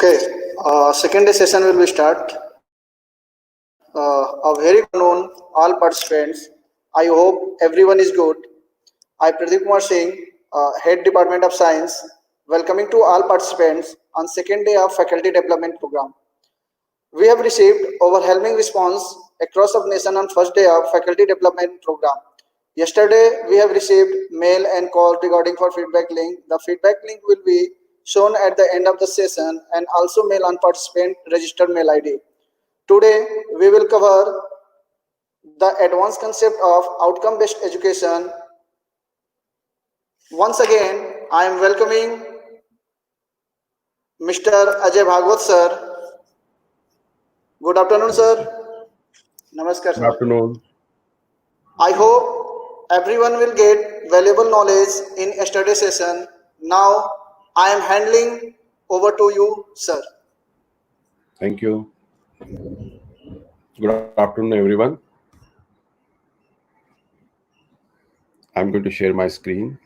Okay, second day session will be start. A very good afternoon, all participants. I hope everyone is good. I Pradeep Kumar Singh, Head Department of Science, welcoming to all participants on second day of Faculty Development Program. We have received overwhelming response across the nation on first day of Faculty Development Program. Yesterday, we have received mail and call regarding for feedback link. The feedback link will be shown at the end of the session and also mail on participant registered mail ID. Today, we will cover the advanced concept of outcome-based education. Once again, I am welcoming Mr. Ajay Bhagwat sir. Good afternoon, sir. Namaskar, Good sir. afternoon. I hope everyone will get valuable knowledge in yesterday's session. Now, I am handing over to you, sir. Thank you. Good afternoon, everyone. I'm going to share my screen.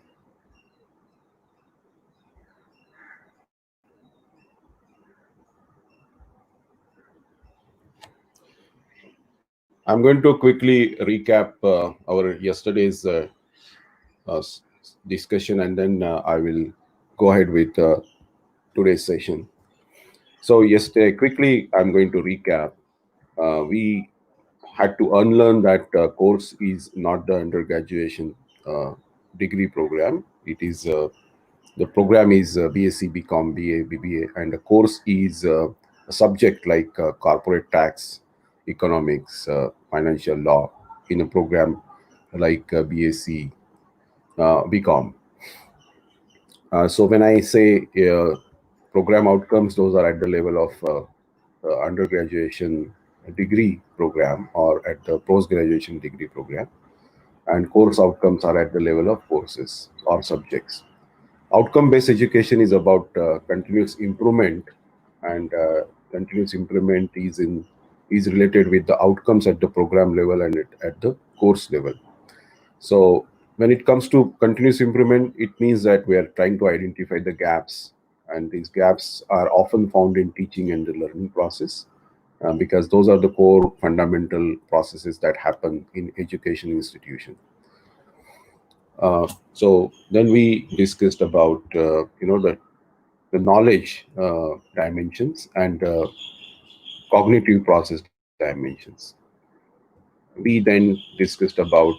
I'm going to quickly recap our yesterday's discussion, and then I will go ahead with today's session. So yesterday, quickly, I'm going to recap. We had to unlearn that course is not the undergraduation degree program. It is the program is BSc, BCom, BA, BBA, and the course is a subject like corporate tax, economics, financial law in a program like BSc, BCom. So when I say program outcomes, those are at the level of undergraduation degree program or at the post-graduation degree program, and course outcomes are at the level of courses or subjects. Outcome-based education is about continuous improvement, and continuous improvement is related with the outcomes at the program level and at the course level. So when it comes to continuous improvement, it means that we are trying to identify the gaps, and these gaps are often found in teaching and the learning process, because those are the core fundamental processes that happen in education institution. So then we discussed about the knowledge dimensions and cognitive process dimensions. We then discussed about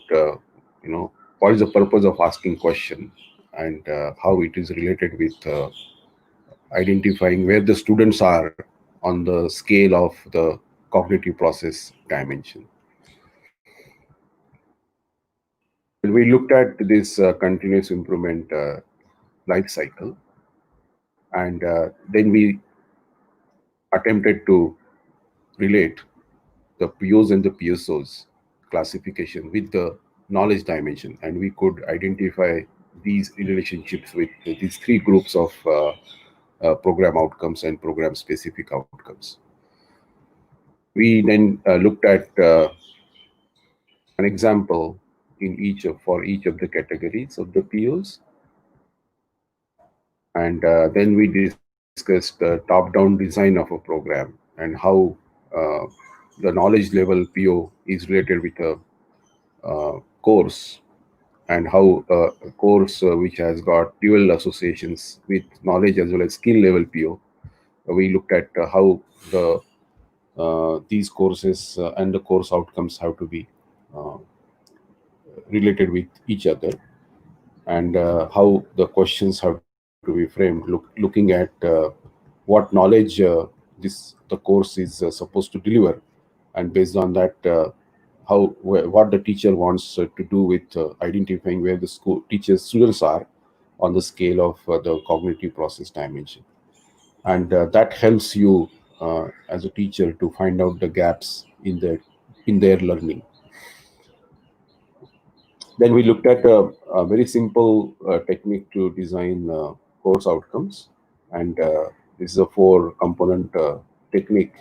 what is the purpose of asking question, and how it is related with identifying where the students are on the scale of the cognitive process dimension. And we looked at this continuous improvement life cycle, and then we attempted to relate the POs and the PSOs classification with the knowledge dimension, and we could identify these relationships with these three groups of program outcomes and program specific outcomes. We then looked at an example for each of the categories of the POs, and then we discussed the top-down design of a program and how the knowledge level PO is related with a course, and how a course which has got dual associations with knowledge as well as skill level PO. We looked at how these courses and the course outcomes have to be related with each other, and how the questions have to be framed, looking at what knowledge the course is supposed to deliver, and based on that, what the teacher wants to do with identifying where the students are on the scale of the cognitive process dimension, and that helps you as a teacher to find out the gaps in their learning. Then we looked at a very simple technique to design course outcomes, and this is a 4-component technique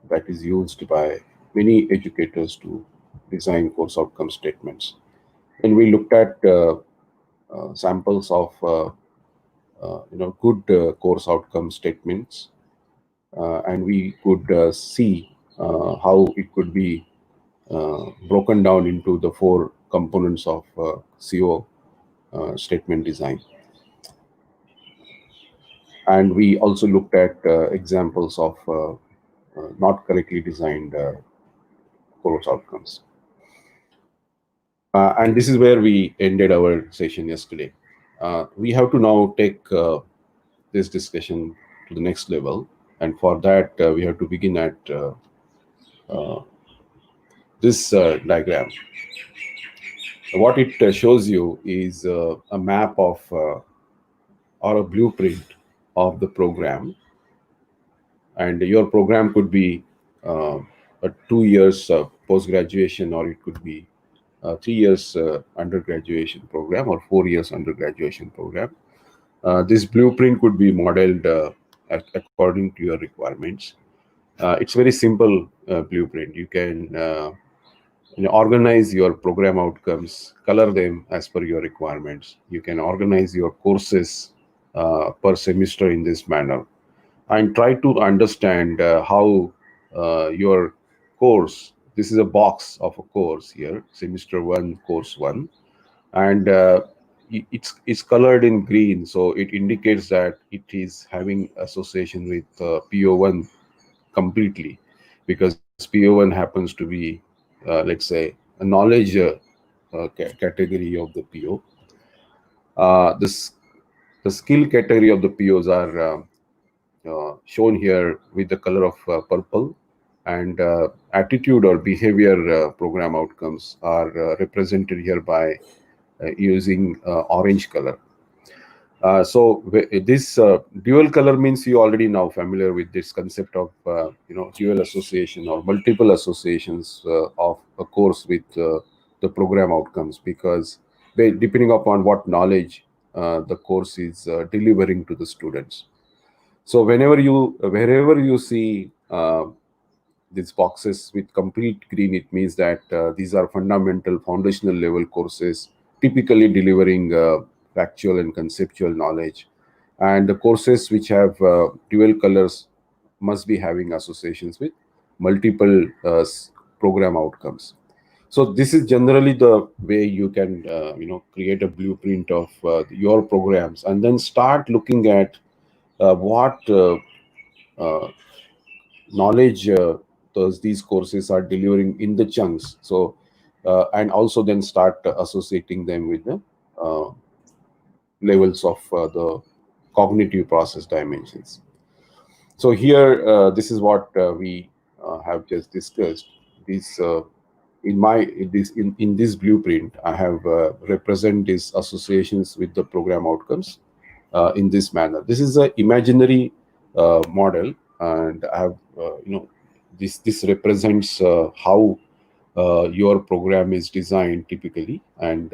that is used by many educators to design course outcome statements. And we looked at samples of good course outcome statements, and we could see how it could be broken down into the four components of CO statement design. And we also looked at examples of not correctly designed course outcomes. And this is where we ended our session yesterday. We have to now take this discussion to the next level. And for that, we have to begin at this diagram. What it shows you is a map of or a blueprint of the program. And your program could be a 2 years post-graduation, or it could be 3 years undergraduation program, or 4 years undergraduation program. This blueprint could be modeled according to your requirements. It's very simple blueprint. You can organize your program outcomes, color them as per your requirements. You can organize your courses per semester in this manner, and try to understand how your course, this is a box of a course here, semester 1, course 1, and it's colored in green, so it indicates that it is having association with PO1 completely, because PO1 happens to be let's say a knowledge category of the PO. This The skill category of the POs are shown here with the color of purple, and attitude or behavior program outcomes are represented here by using orange color. This dual color means you already now familiar with this concept of dual association or multiple associations of a course with the program outcomes, because depending upon what knowledge the course is delivering to the students. So wherever you see these boxes with complete green, it means that these are fundamental foundational level courses, typically delivering factual and conceptual knowledge. And the courses which have dual colors must be having associations with multiple program outcomes. So this is generally the way you can create a blueprint of your programs, and then start looking at what knowledge these courses are delivering in the chunks. So and also then start associating them with the uh, levels of the cognitive process dimensions. So here this is what we have just discussed. This in this blueprint, I have represent these associations with the program outcomes in this manner. This is an imaginary model, and I have this represents how your program is designed typically, and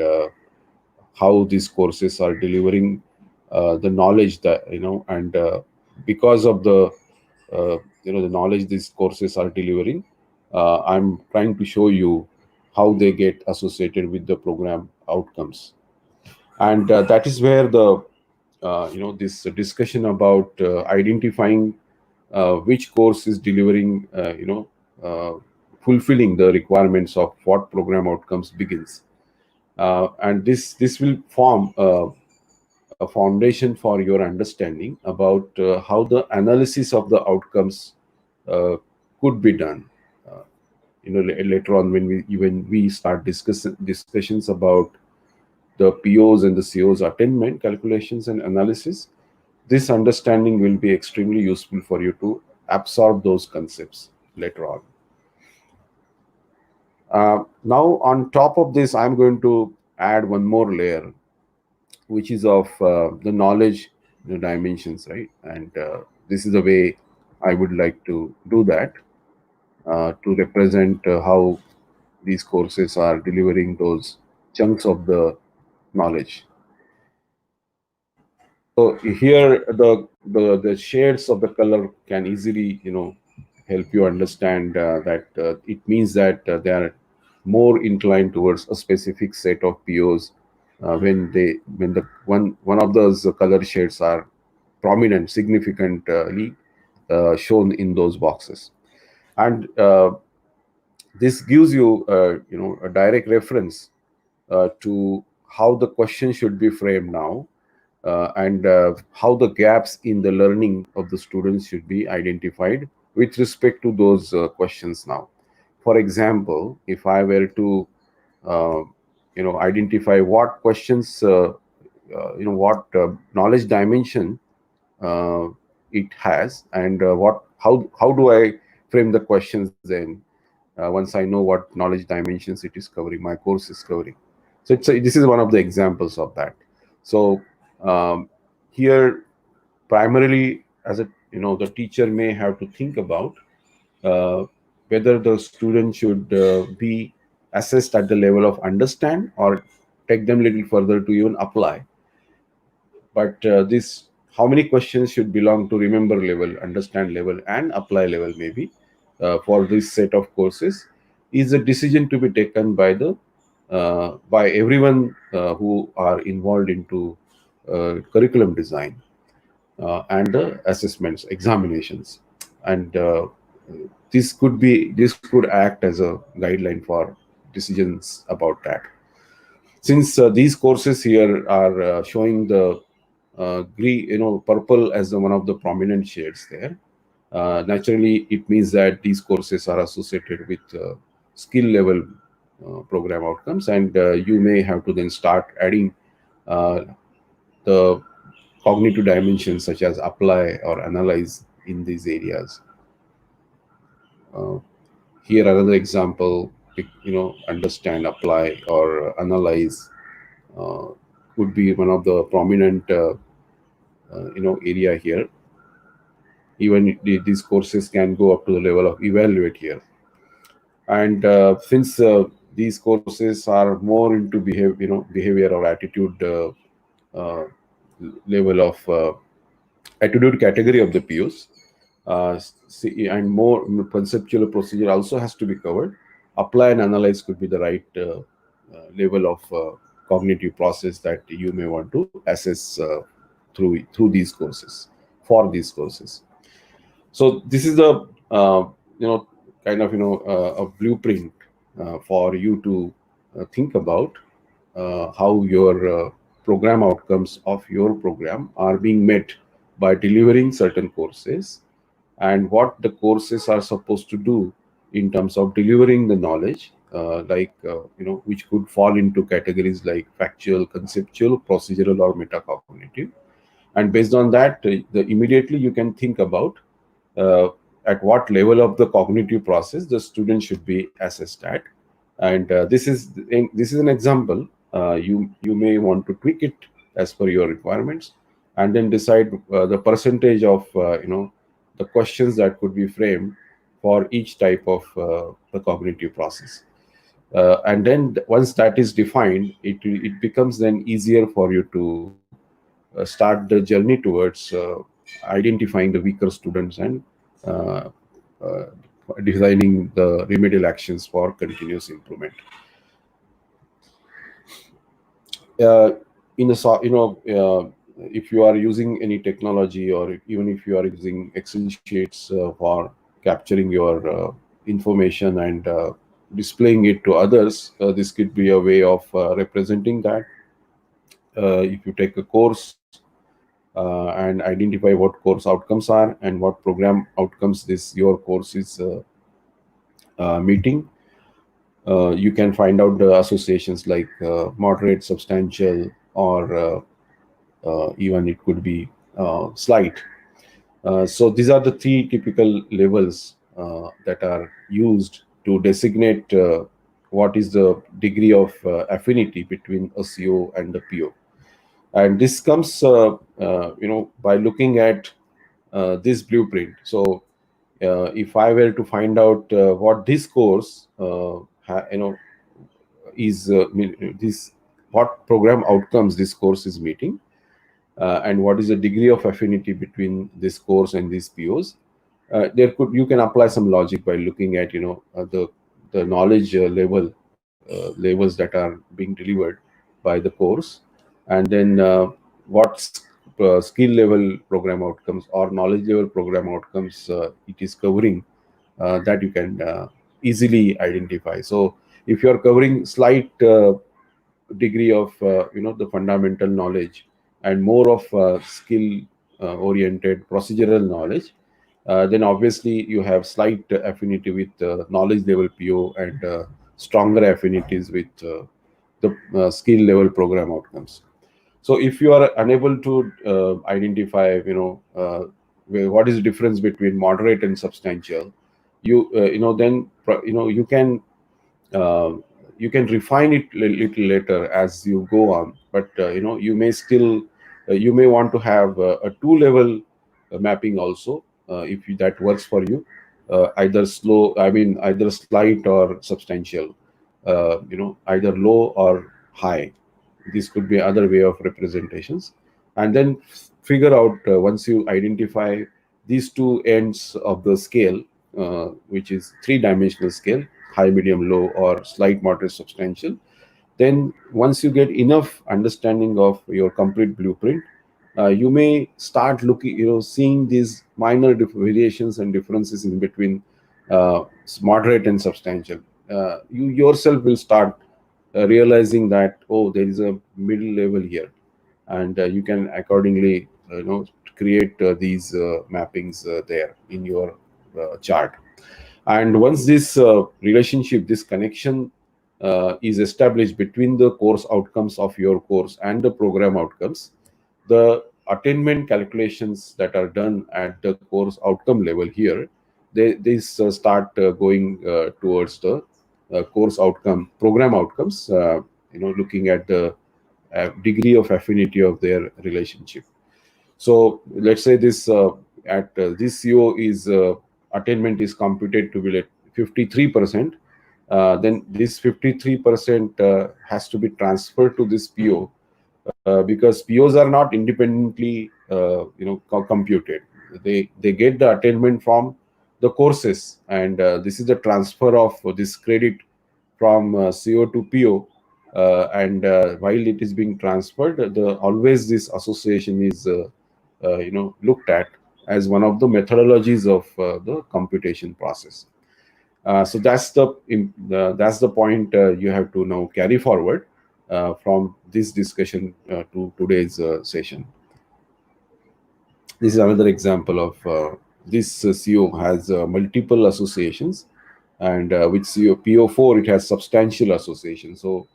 how these courses are delivering the knowledge that and because of the the knowledge these courses are delivering, I'm trying to show you how they get associated with the program outcomes. And that is where the this discussion about identifying which course is delivering fulfilling the requirements of what program outcomes begins. And this will form a foundation for your understanding about how the analysis of the outcomes could be done. Uh, Later on, when we start discussions about the POs and the COs attainment calculations and analysis, this understanding will be extremely useful for you to absorb those concepts later on. Now, on top of this, I'm going to add one more layer, which is of the knowledge dimensions, right? And this is the way I would like to do that, to represent how these courses are delivering those chunks of the knowledge. So here the shades of the color can easily help you understand that it means that they are more inclined towards a specific set of POs when the one of those color shades are prominent significantly shown in those boxes. And this gives you a direct reference to how the question should be framed now, and how the gaps in the learning of the students should be identified with respect to those questions now. For example, if I were to uh, identify what questions, what knowledge dimension uh, it has, and what how do I frame the questions then, once I know what knowledge dimensions it is covering, my course is covering. So this is one of the examples of that. So here, primarily, as a the teacher may have to think about uh, whether the student should be assessed at the level of understand, or take them a little further to even apply. But this, how many questions should belong to remember level, understand level, and apply level, maybe, for this set of courses, is a decision to be taken by the by everyone who are involved into curriculum design, and the assessments, examinations. And this could act as a guideline for decisions about that. Since these courses here are showing the green, purple as one of the prominent shades there, naturally it means that these courses are associated with skill level program outcomes, and you may have to then start adding uh, the cognitive dimensions such as apply or analyze in these areas. uh, Here another example, understand, apply, or analyze uh, could be one of the prominent area here. Even these courses can go up to the level of evaluate here. And since these courses are more into behavior or attitude uh, level of attitude category of the POs, and more conceptual procedure also has to be covered. Apply and analyze could be the right level of cognitive process that you may want to assess through these courses, for these courses. So this is the you know kind of a blueprint for you to think about how your program outcomes of your program are being met by delivering certain courses, and what the courses are supposed to do in terms of delivering the knowledge, which could fall into categories like factual, conceptual, procedural, or metacognitive. And based on that, immediately you can think about uh, at what level of the cognitive process the student should be assessed at. And this is an example. You may want to tweak it as per your requirements, and then decide the percentage of the questions that could be framed for each type of the cognitive process. And then once that is defined, it becomes then easier for you to start the journey towards identifying the weaker students, and uh, uh, designing the remedial actions for continuous improvement. uh, in a if you are using any technology, or even if you are using Excel sheets for capturing your information and displaying it to others, this could be a way of representing that. If you take a course and identify what course outcomes are and what program outcomes this your course is meeting, you can find out the associations like moderate, substantial, or even it could be slight. So these are the three typical levels that are used to designate what is the degree of affinity between a CO and the PO. And this comes by looking at this blueprint. So if I were to find out what this course is this what program outcomes this course is meeting, and what is the degree of affinity between this course and these POs, there could you can apply some logic by looking at the knowledge levels that are being delivered by the course, and then what skill level program outcomes or knowledge level program outcomes it is covering, that you can easily identify. So if you are covering slight degree of the fundamental knowledge and more of skill oriented procedural knowledge, then obviously you have slight affinity with knowledge level PO and stronger affinities with the skill level program outcomes. So if you are unable to identify what is the difference between moderate and substantial, then uh, you can refine it little later as you go on. But you may still you may want to have a two level mapping also, if that works for you, either slow, I mean either slight or substantial, either low or high. This could be other way of representations. And then figure out, once you identify these two ends of the scale, which is three-dimensional scale, high, medium, low, or slight, moderate, substantial. Then once you get enough understanding of your complete blueprint, you may start looking, seeing these minor variations and differences in between moderate and substantial. You yourself will start realizing that, oh, there is a middle level here, and you can accordingly create these mappings there in your chart. And once this relationship, this connection is established between the course outcomes of your course and the program outcomes, the attainment calculations that are done at the course outcome level here, they start going towards the course outcome program outcomes, looking at the degree of affinity of their relationship. So let's say this at this CO is attainment is computed to be like 53%. Then this 53% has to be transferred to this PO, because POs are not independently computed. They get the attainment from the courses, and this is the transfer of this credit from CO to PO. And while it is being transferred, the always this association is looked at as one of the methodologies of the computation process. So that's the point you have to now carry forward from this discussion to today's session. This is another example of this CO has multiple associations, and with CO PO4 it has substantial association. So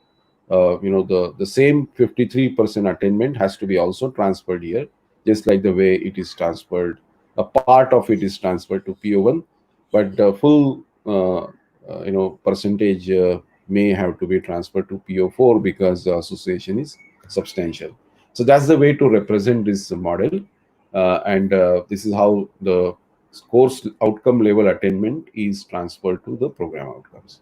the same 53% attainment has to be also transferred here, just like the way it is transferred. A part of it is transferred to PO1, but the full percentage may have to be transferred to PO4 because the association is substantial. So that's the way to represent this model, and this is how the course outcome level attainment is transferred to the program outcomes.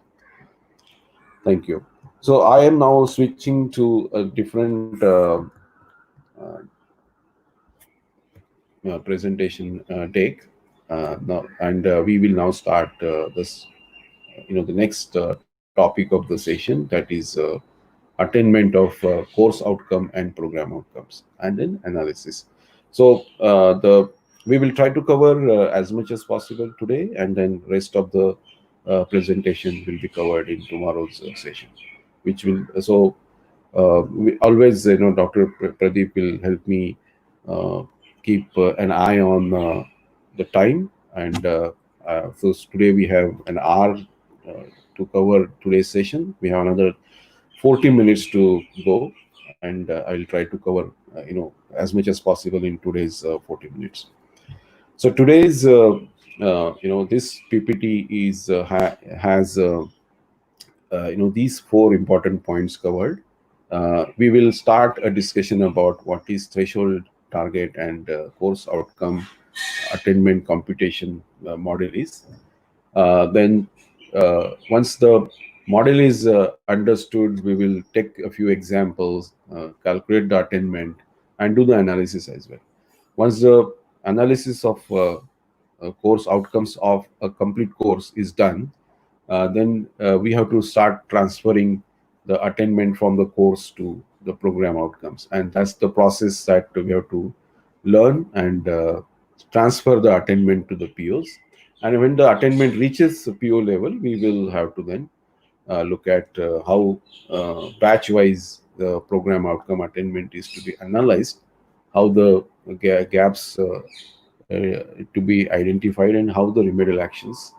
Thank you. So I am now switching to a different uh, presentation deck now, and we will now start this, the next topic of the session, that is attainment of course outcome and program outcomes, and then analysis. So the we will try to cover as much as possible today, and then rest of the presentation will be covered in tomorrow's session, which will we always, Dr. Pradeep will help me keep an eye on the time, and so today we have an hour to cover today's session. We have another 40 minutes to go, and I'll try to cover as much as possible in today's 40 minutes. So today's this PPT is has these four important points covered. We will start a discussion about what is threshold, target, and course outcome attainment computation model is. Then once the model is understood, we will take a few examples, calculate the attainment, and do the analysis as well. Once the analysis of course outcomes of a complete course is done, then we have to start transferring the attainment from the course to the program outcomes, and that's the process that we have to learn and transfer the attainment to the POs. And when the attainment reaches PO level, we will have to then look at how batch wise the program outcome attainment is to be analyzed, how the gaps to be identified, and how the remedial actions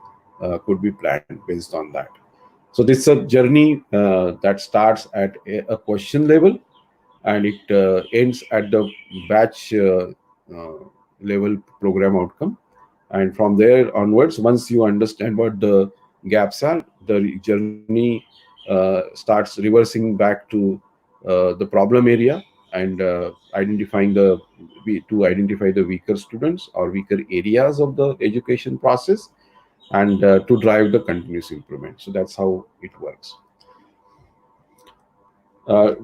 could be planned based on that. So this is a journey that starts at a question level, and it ends at the batch uh, level program outcome. And from there onwards, once you understand what the gaps are, the journey starts reversing back to the problem area, and identifying to identify the weaker students or weaker areas of the education process, and to drive the continuous improvement. So that's how it works. uh,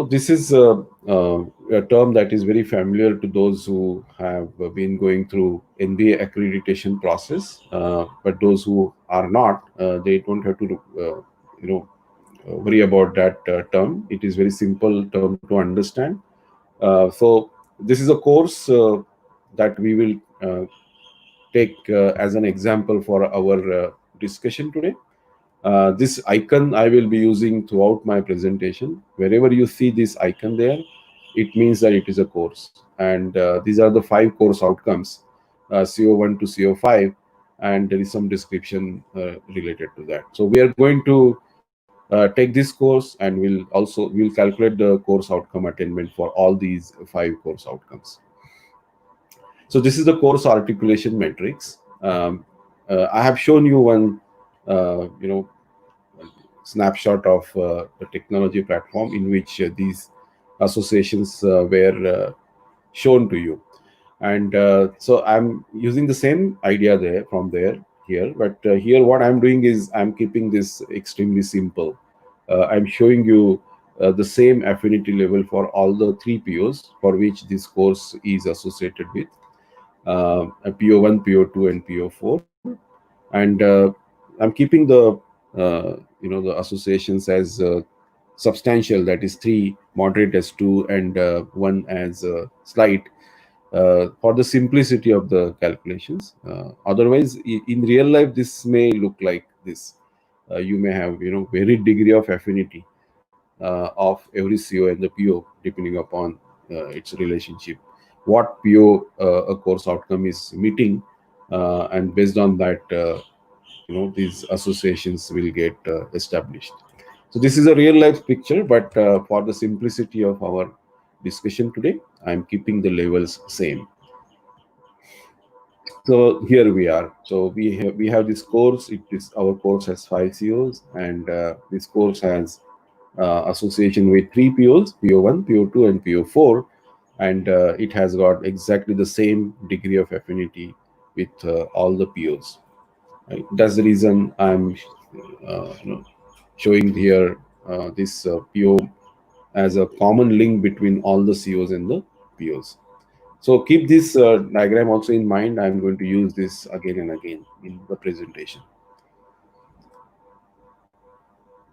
this is a term that is very familiar to those who have been going through NBA accreditation process, but those who are not, they don't have to you know worry about that term. It is very simple term to understand. So this is a course that we will take as an example for our discussion today. This icon I will be using throughout my presentation. Wherever you see this icon there, it means that it is a course. And these are the 5 course outcomes, CO1 to CO5, and there is some description related to that. So we are going to take this course, and we'll calculate the course outcome attainment for all these 5 course outcomes. So this is the course articulation matrix. I have shown you one, snapshot of the technology platform in which these associations were shown to you. And so I'm using the same idea there from there here, but here what I'm doing is I'm keeping this extremely simple. I'm showing you the same affinity level for all the 3 POs for which this course is associated with, a PO1, PO2, and PO4. And I'm keeping the associations as substantial, that is 3, moderate as 2, and 1 as slight, for the simplicity of the calculations. Otherwise, in real life, this may look like this. You may have varied degree of affinity of every CO and the PO depending upon its relationship, what PO a course outcome is meeting, and based on that, these associations will get established. So this is a real life picture, but for the simplicity of our discussion today, I'm keeping the levels same. So here we are. So we have this course. It is our course has 5 COs, and this course has association with 3 POs: PO1, PO2, and PO4, and it has got exactly the same degree of affinity with all the POs. Right? That's the reason I'm showing here this PO as a common link between all the COs and the POs. So keep this diagram also in mind. I'm going to use this again and again in the presentation.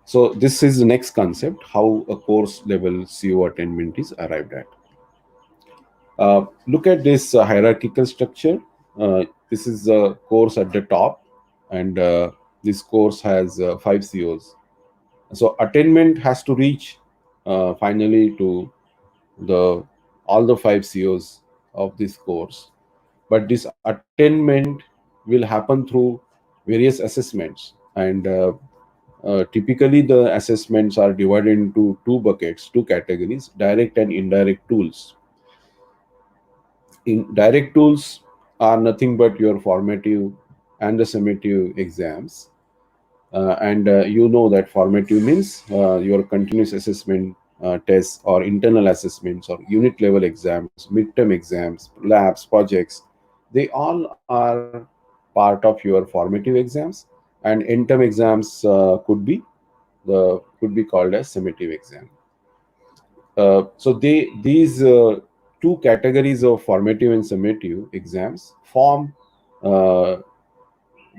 So this is the next concept, how a course level CO attainment is arrived at. Look at this hierarchical structure. This is the course at the top, and this course has 5 COs. So attainment has to reach finally to the all the 5 COs of this course. But this attainment will happen through various assessments, and typically the assessments are divided into 2 categories: direct and indirect tools. In direct tools are nothing but your formative and the summative exams. And you know that formative means your continuous assessment tests, or internal assessments, or unit level exams, midterm exams, labs, projects. They all are part of your formative exams, and end term exams could be called as summative exam. So these 2 categories of formative and summative exams form, uh,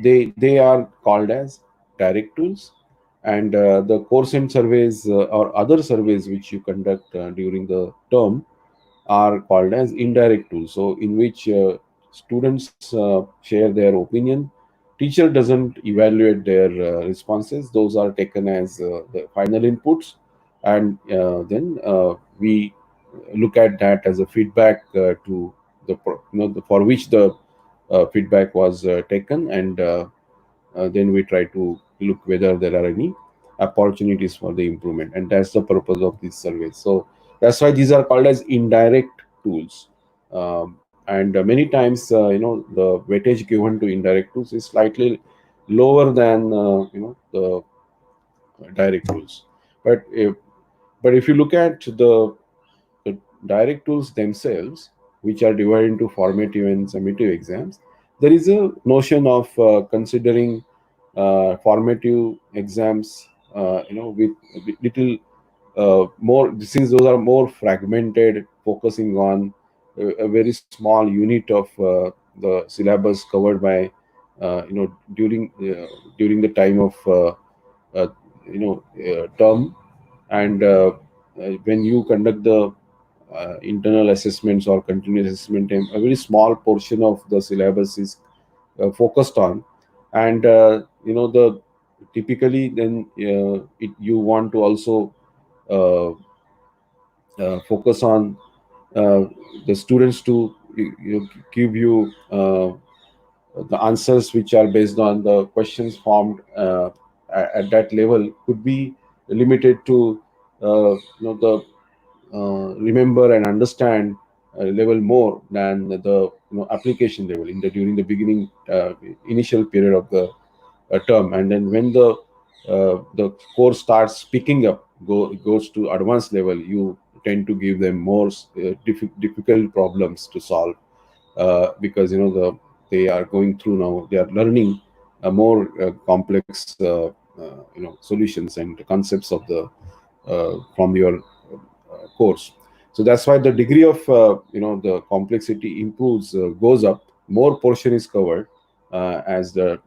they are called as direct tools. And the course end surveys or other surveys which you conduct during the term are called as indirect tools. So in which students share their opinion. Teacher doesn't evaluate their responses. Those are taken as the final inputs, and then we look at that as a feedback to for which the feedback was taken, and then we try to look whether there are any opportunities for the improvement, and that's the purpose of this survey. So that's why these are called as indirect tools. And many times the weightage given to indirect tools is slightly lower than the direct tools. But if you look at the direct tools themselves, which are divided into formative and summative exams, there is a notion of considering formative exams, with little more, since those are more fragmented, focusing on a very small unit of the syllabus covered by during the time of term, and when you conduct the internal assessments or continuous assessment, a very small portion of the syllabus is focused on, and the typically then you want to also uh, focus on uh, the students to give you the answers which are based on the questions formed at that level could be limited to the remember and understand level more than the application level in the during the beginning initial period of the term. And then when the course starts picking up, goes to advanced level, you tend to give them more difficult problems to solve, because they are going through, now they are learning more complex solutions and concepts of the from your course. So that's why the degree of the complexity improves, goes up, more portion is covered as the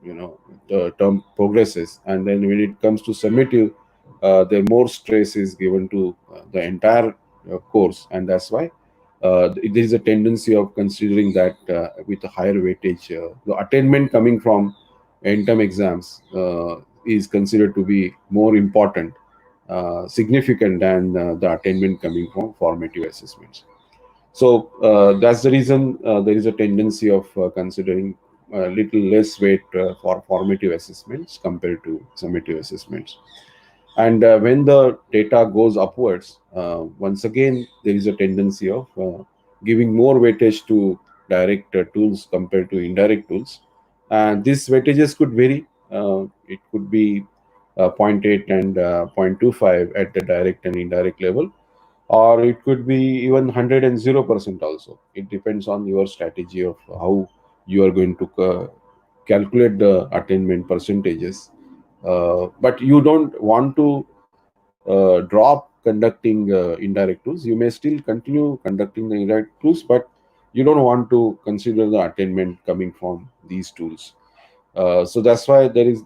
term progresses. And then when it comes to summative, the more stress is given to the entire course, and that's why there is a tendency of considering that with a higher weightage, the attainment coming from end term exams is considered to be more important, significant than the attainment coming from formative assessments. So that's the reason there is a tendency of considering a little less weight for formative assessments compared to summative assessments. And when the data goes upwards, once again, there is a tendency of giving more weightage to direct tools compared to indirect tools. And these weightages could vary. It could be zero point 0.8 and 0.25 at the direct and indirect level, or it could be even 100 and 0% also. It depends on your strategy of how you are going to calculate the attainment percentages. But you don't want to drop conducting indirect tools. You may still continue conducting the indirect tools, but you don't want to consider the attainment coming from these tools. So that's why there is,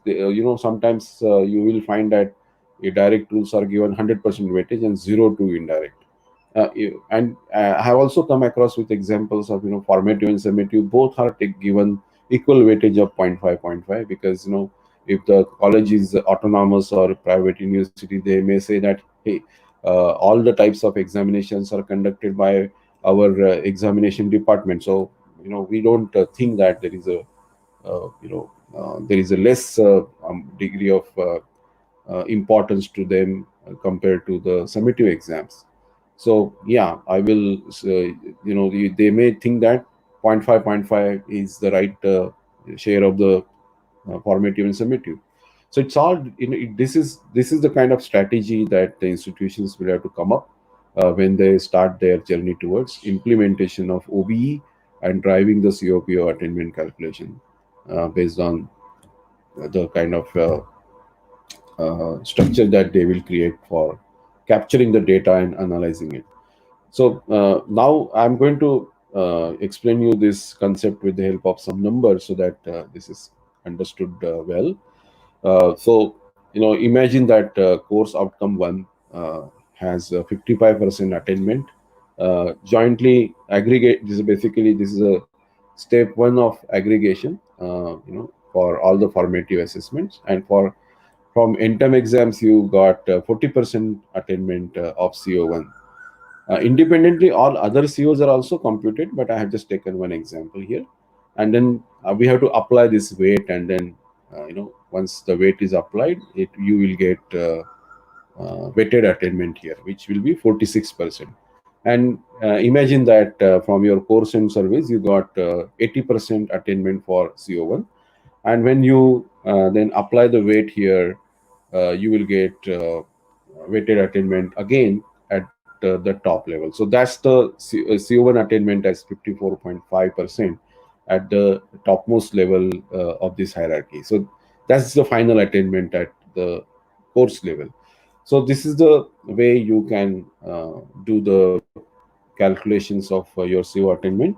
sometimes you will find that direct tools are given 100% weightage and zero to indirect. And I have also come across with examples of formative and summative both are given equal weightage of point five, because if the college is autonomous or private university, they may say that, hey, all the types of examinations are conducted by our examination department, so we don't think that there is a less degree of importance to them compared to the summative exams. So yeah, I will they may think that point five is the right share of the formative and summative. So it's all, this is the kind of strategy that the institutions will have to come up when they start their journey towards implementation of OBE and driving the COPO attainment calculation based on the kind of structure that they will create for capturing the data and analyzing it. So now I'm going to explain you this concept with the help of some numbers so that this is understood well. So imagine that course outcome one has 55% attainment, jointly aggregate. This is a step one of aggregation, for all the formative assessments. And for from NTEM exams, you got 40% attainment of CO1. Independently, all other COs are also computed, but I have just taken one example here. And then we have to apply this weight, and then once the weight is applied, it you will get weighted attainment here, which will be 46%. And imagine that from your course and service, you got 80% attainment for CO1. And when you then apply the weight here, you will get weighted attainment again at the top level. So that's the CO1 attainment as 54.5% at the topmost level of this hierarchy. So that's the final attainment at the course level. So this is the way you can do the calculations of your CO attainment,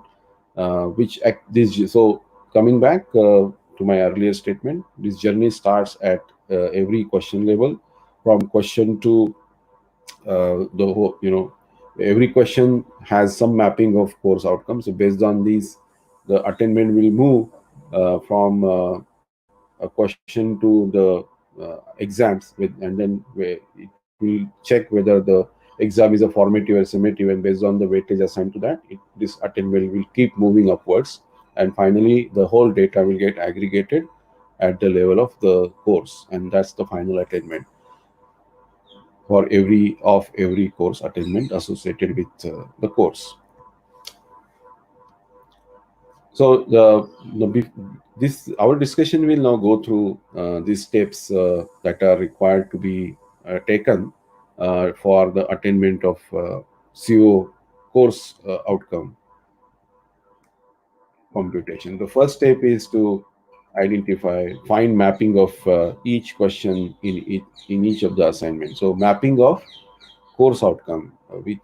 which act this. So coming back to my earlier statement, this journey starts at every question level, from question to the whole. Every question has some mapping of course outcomes. So based on these, the attainment will move from a question to the exams with, and then it will check whether the exam is a formative or summative, and based on the weightage assigned to that, this attainment will keep moving upwards, and finally the whole data will get aggregated at the level of the course, and that's the final attainment for every course attainment associated with the course. So this our discussion will now go through these steps that are required to be taken for the attainment of CO course outcome computation. The first step is to find mapping of each question in each of the assignments. So mapping of course outcome with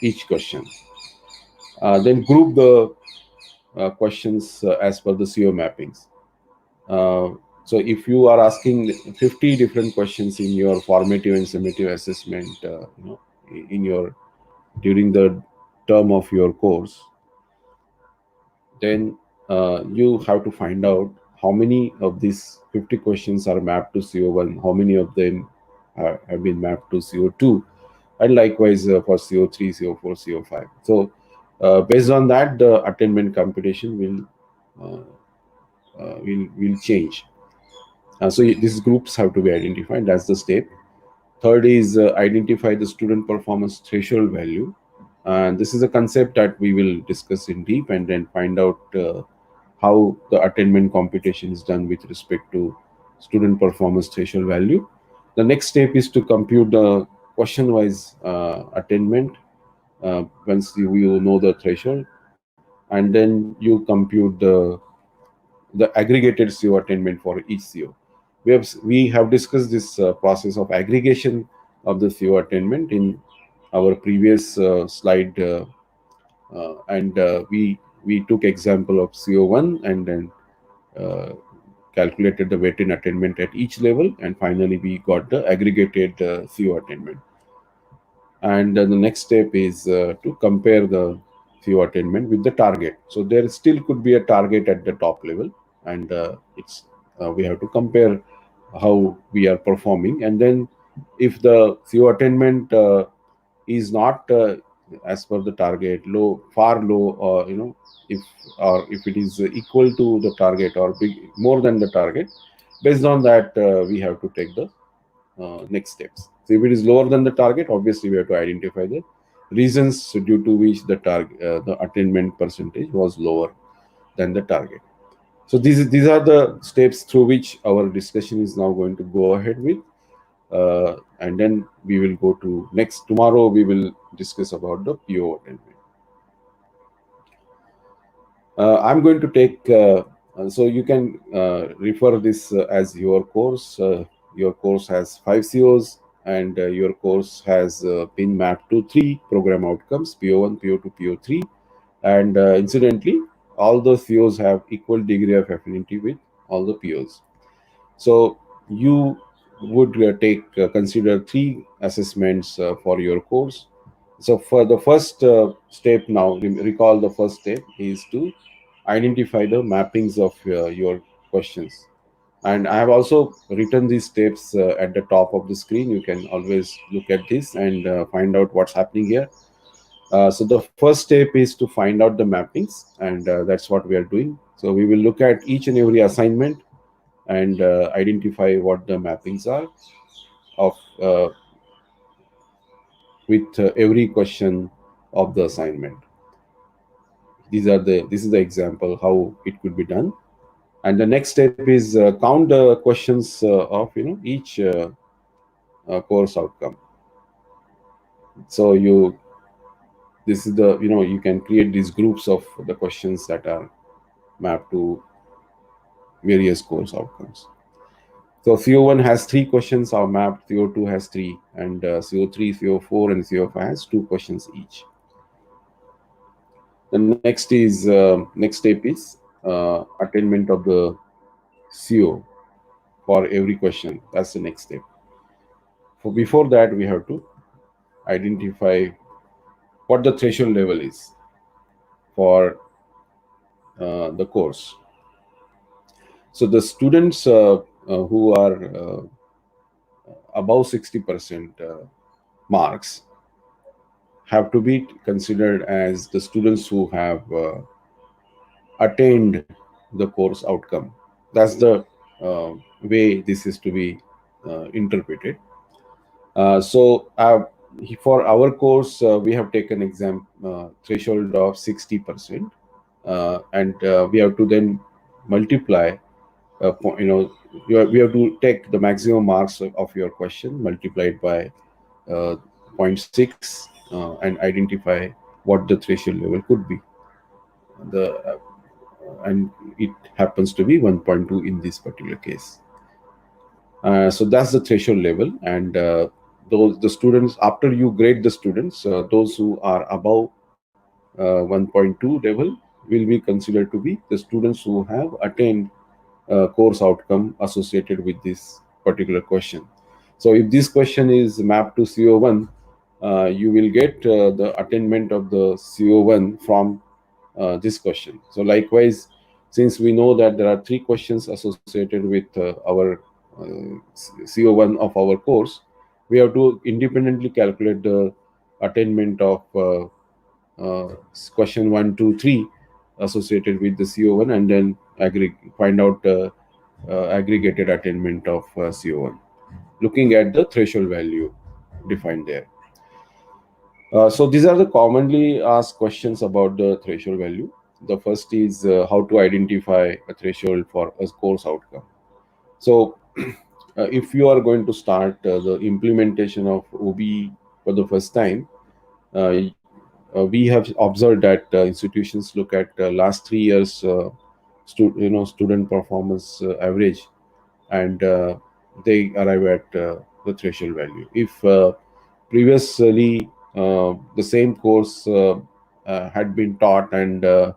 each question. Then group the questions as per the CO mappings. So if you are asking 50 different questions in your formative and summative assessment, in your during the term of your course, then you have to find out how many of these 50 questions are mapped to CO1, how many of them have been mapped to CO2, and likewise for CO3, CO4, CO5. So based on that, the attainment computation will change. So these groups have to be identified. That's the step. Third is identify the student performance threshold value. And this is a concept that we will discuss in deep, and then find out how the attainment computation is done with respect to student performance threshold value. The next step is to compute the question wise attainment once you know the threshold, and then you compute the aggregated CO attainment for each CO. We have discussed this process of aggregation of the CO attainment in our previous slide, and we took example of CO1, and then uh, calculated the weighted attainment at each level, and finally we got the aggregated CO attainment. And the next step is to compare the CO attainment with the target. So there still could be a target at the top level, and it's we have to compare how we are performing. And then if the CO attainment is not as per the target, far low, or if if it is equal to the target or more than the target, based on that we have to take the next steps. So if it is lower than the target, obviously we have to identify the reasons due to which the attainment percentage was lower than the target. So these are the steps through which our discussion is now going to go ahead with, and then we will go to next. Tomorrow we will discuss about the PO attainment. I'm going to take, so you can refer this as your course. Your course has 5 COs, and your course has been mapped to 3 program outcomes: PO1, PO2, PO3. And incidentally, all the COs have equal degree of affinity with all the POs. So you would consider 3 assessments for your course: So for the first step now, recall the first step is to identify the mappings of your questions. And I have also written these steps at the top of the screen. You can always look at this and find out what's happening here. So the first step is to find out the mappings, and that's what we are doing. So we will look at each and every assignment and identify what the mappings are of with every question of the assignment. This is the example how it could be done. And the next step is count the questions of each course outcome. So this is the you can create these groups of the questions that are mapped to various course outcomes. So CO1 has three questions are mapped, CO2 has three, and CO3, CO4, and CO5 has two questions each. The next step is attainment of the CO for every question. That's the next step. For before that, we have to identify what the threshold level is for the course. So the students who are above 60% marks have to be considered as the students who have attained the course outcome. That's the way this is to be interpreted. So for our course, we have taken exam threshold of 60%, and we have to then multiply. We have to take the maximum marks of your question multiplied by uh, zero point 0.6 and identify what the threshold level could be. The and it happens to be 1.2 in this particular case. So that's the threshold level, and those the students after you grade the students, those who are above 1.2 level will be considered to be the students who have attained course outcome associated with this particular question. So if this question is mapped to CO1, you will get the attainment of the CO1 from this question. So likewise, since we know that there are three questions associated with our CO1 of our course, we have to independently calculate the attainment of question 1, 2, 3 associated with the CO1, and then find out aggregated attainment of CO1, looking at the threshold value defined there. So these are the commonly asked questions about the threshold value. The first is how to identify a threshold for a course outcome. So if you are going to start the implementation of OB for the first time, uh, we have observed that institutions look at last 3 years student performance average, and they arrive at the threshold value. If previously the same course had been taught, and the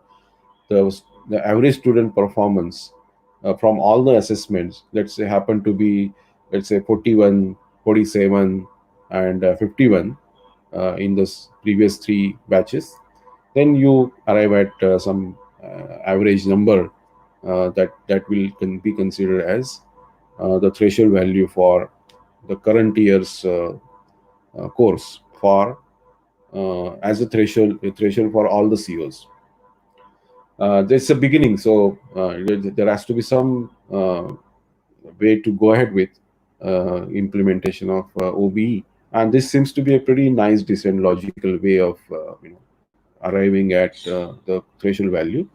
average student performance from all the assessments, let's say, happened to be, let's say, 41, 47, and 51 in the previous three batches, then you arrive at some average number that will be considered as the threshold value for the current year's course for as a threshold for all the COs. There's a beginning, so there has to be some way to go ahead with implementation of OBE, and this seems to be a pretty nice, decent, logical way of arriving at the threshold value,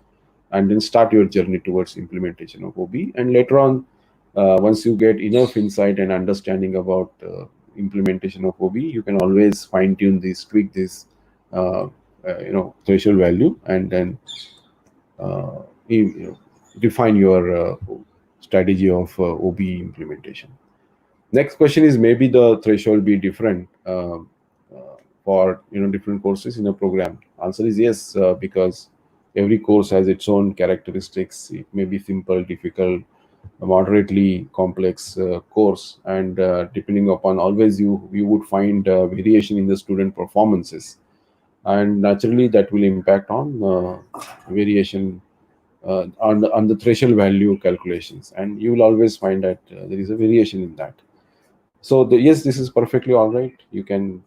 and then start your journey towards implementation of OBE. And later on, once you get enough insight and understanding about implementation of OBE, you can always fine tune this, tweak this, threshold value, and then define your strategy of OBE implementation. Next question is, maybe the threshold be different for different courses in a program. Answer is yes, because every course has its own characteristics. It may be simple, difficult, a moderately complex course, and depending upon, always you would find variation in the student performances. and naturally that will impact on variation on the threshold value calculations, and you will always find that there is a variation in that. So yes, this is perfectly all right. You can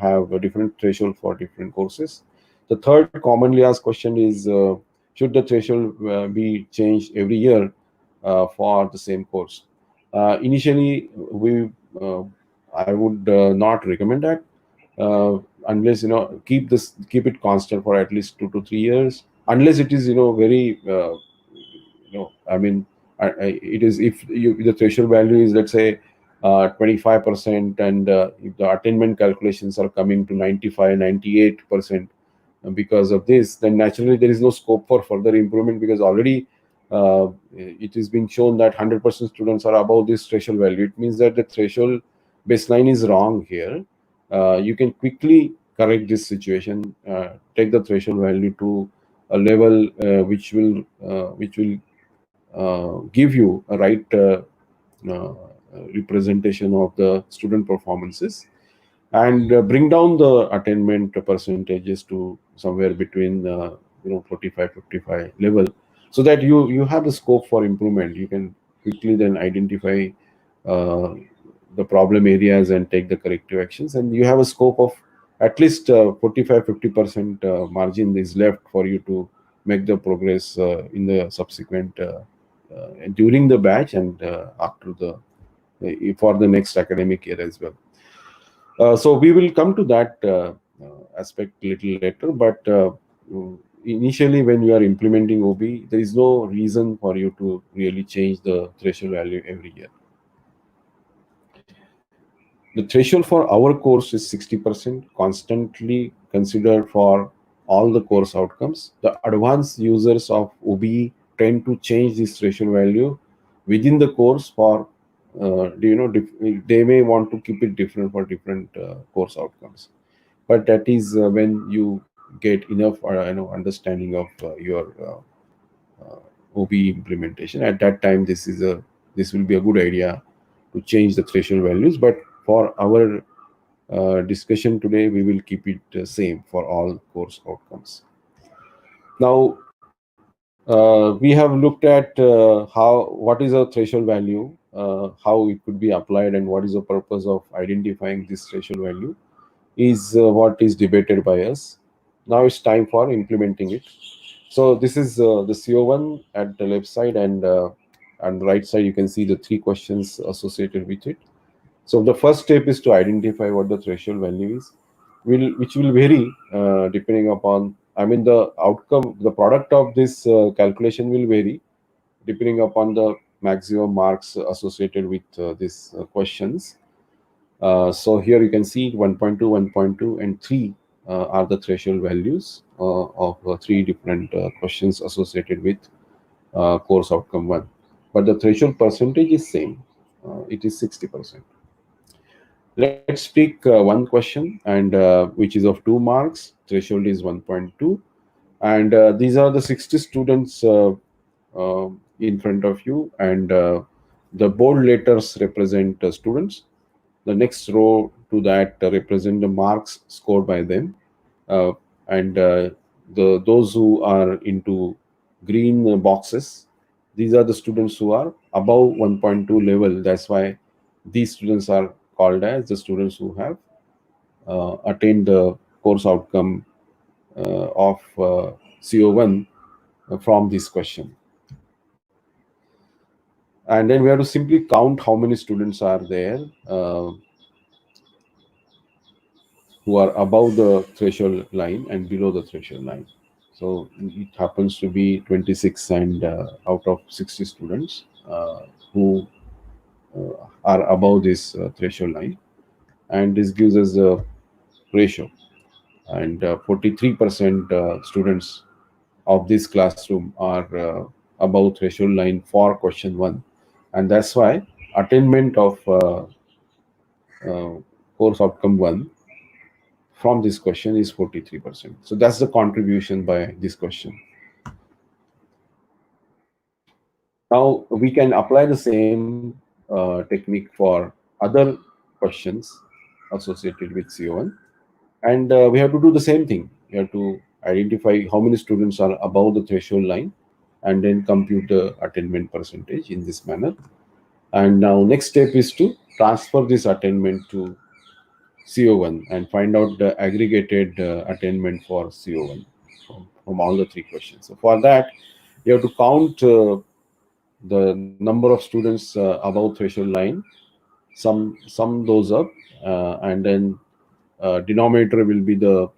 have a different threshold for different courses. The third commonly asked question is, should the threshold be changed every year for the same course? Initially, we I would not recommend that, unless keep it constant for at least 2 to 3 years, unless it is very I mean, it is, if the threshold value is, let's say, 25%, and if the attainment calculations are coming to 95, 98%, because of this, then naturally there is no scope for further improvement, because already it is being shown that 100% students are above this threshold value. It means that the threshold baseline is wrong here. You can quickly correct this situation, take the threshold value to a level which will give you a right uh, representation of the student performances, and bring down the attainment percentages to somewhere between 45, 55 level, so that you have the scope for improvement. You can quickly then identify uh, the problem areas and take the corrective actions, and you have a scope of at least 45, 50% margin is left for you to make the progress in the subsequent during the batch, and after the for the next academic year as well. So we will come to that aspect little later, but initially when you are implementing OB, there is no reason for you to really change the threshold value every year. The threshold for our course is 60%, constantly considered for all the course outcomes. The advanced users of OBE tend to change this threshold value within the course for, they may want to keep it different for different course outcomes. But that is when you get enough understanding of your OBE implementation. At that time, this will be a good idea to change the threshold values. But for our discussion today, we will keep it same for all course outcomes. Now, we have looked at what is a threshold value, how it could be applied, and what is the purpose of identifying this threshold value is what is debated by us. Now it's time for implementing it. So this is the CO1 at the left side, and on the right side you can see the three questions associated with it. So the first step is to identify what the threshold value is, which will vary depending upon, I mean, the outcome, the product of this calculation will vary depending upon the maximum marks associated with these questions. So here you can see 1.2, 1.2, and 3 are the threshold values of three different questions associated with course outcome 1. But the threshold percentage is same. It is 60%. Let's pick one question, and which is of 2 marks. Threshold is 1.2, and these are the 60 students in front of you, and the bold letters represent students. The next row to that represent the marks scored by them, uh, and those who are into green boxes, these are the students who are above 1.2 level. That's why these students are called as the students who have attained the course outcome of CO1 from this question. And then we have to simply count how many students are there who are above the threshold line and below the threshold line. So it happens to be 26, and out of 60 students who are above this threshold line, and this gives us the ratio. And 43% students of this classroom are above threshold line for question 1, and that's why attainment of course outcome 1 from this question is 43%. So that's the contribution by this question. Now we can apply the same technique for other questions associated with CO1. And we have to do the same thing. We have to identify how many students are above the threshold line, and then compute the attainment percentage in this manner. And now next step is to transfer this attainment to CO1 and find out the aggregated attainment for CO1 from all the three questions. So for that, you have to count the number of students above threshold line, sum those up, and then denominator will be the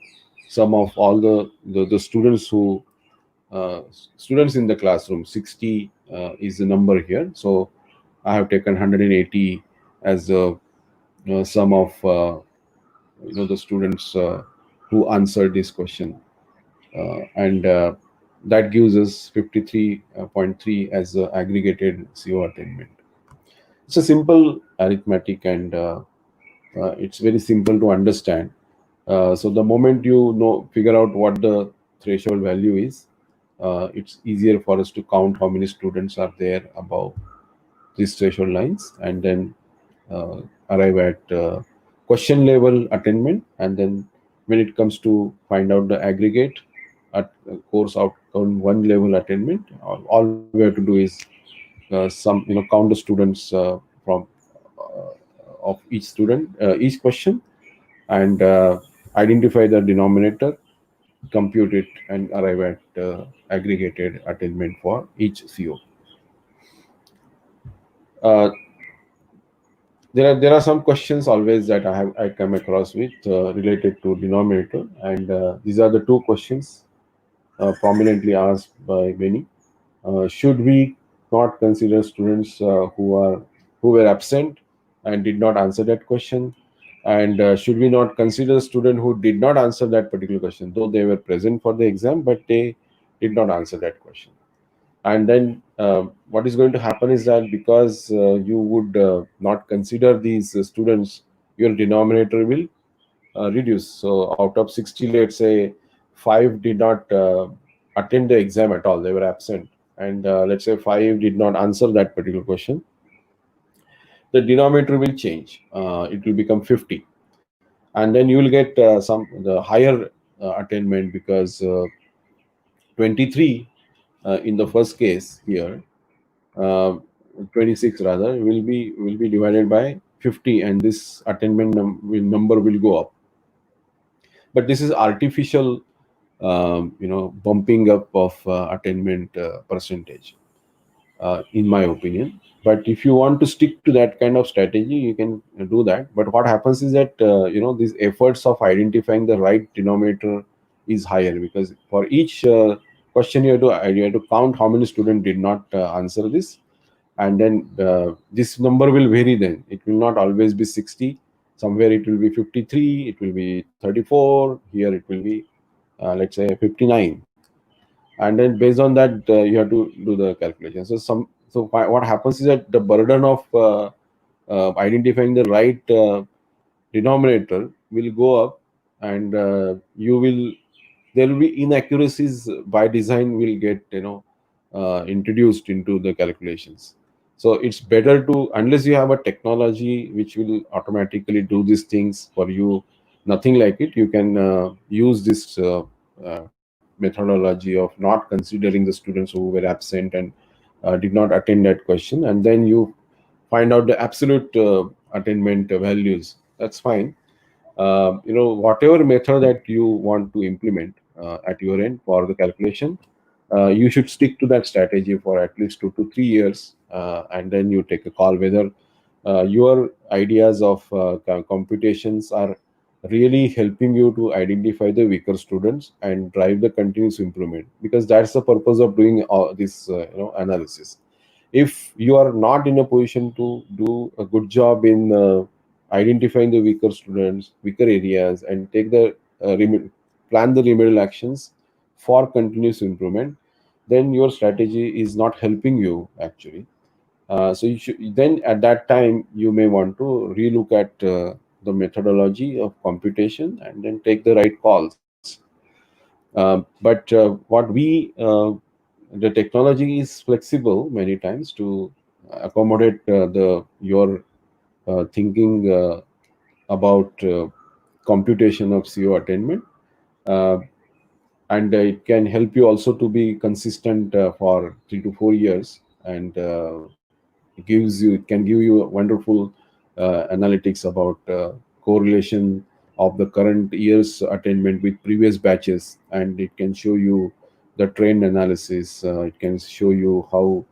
sum of all the students who uh, students in the classroom. 60 is the number here. So I have taken 180 as the sum of the students who answered this question, and that gives us 53.3 as the aggregated CO attainment. It's a simple arithmetic, and it's very simple to understand. So the moment you know figure out what the threshold value is, it's easier for us to count how many students are there above these threshold lines, and then uh, arrive at question level attainment. And then when it comes to find out the aggregate at course outcome one level attainment, all we have to do is count the students from of each student, each question, and identify the denominator, compute it, and arrive at aggregated attainment for each CO. Uh, there are some questions always that I come across with related to denominator, and these are the two questions prominently asked by many. Should we not consider students who were absent and did not answer that question? And should we not consider student who did not answer that particular question, though they were present for the exam, but they did not answer that question? And then what is going to happen is that because you would not consider these students, your denominator will reduce. So out of 60, let's say 5 did not attend the exam at all, they were absent, and let's say 5 did not answer that particular question, the denominator will change. It will become 50, and then you will get some the higher attainment, because 23 in the first case here, uh, 26 rather, will be divided by 50, and this attainment number will go up. But this is artificial, bumping up of attainment percentage, in my opinion. But if you want to stick to that kind of strategy, you can do that. But what happens is that these efforts of identifying the right denominator is higher, because for each question you have to count how many students did not answer this, and then this number will vary. Then it will not always be 60. Somewhere it will be 53, it will be 34, here it will be let's say 59. And then based on that you have to do the calculation. What happens is that the burden of identifying the right denominator will go up, and you will there will be inaccuracies by design will get introduced into the calculations. So it's better to, unless you have a technology which will automatically do these things for you, nothing like it, you can use this methodology of not considering the students who were absent and did not attend that question, and then you find out the absolute attainment values. That's fine. Whatever method that you want to implement at your end for the calculation, you should stick to that strategy for at least 2 to 3 years, and then you take a call whether your ideas of computations are really helping you to identify the weaker students and drive the continuous improvement, because that's the purpose of doing all this analysis. If you are not in a position to do a good job in identifying the weaker students, weaker areas, and take the plan the remedial actions for continuous improvement, then your strategy is not helping you actually. So you should, then at that time you may want to relook at the methodology of computation and then take the right calls. But what we the technology is flexible many times to accommodate the your thinking about computation of CO attainment. Uh, and it can help you also to be consistent for 3 to 4 years, and it can give you wonderful analytics about correlation of the current year's attainment with previous batches, and it can show you the trend analysis. It can show you how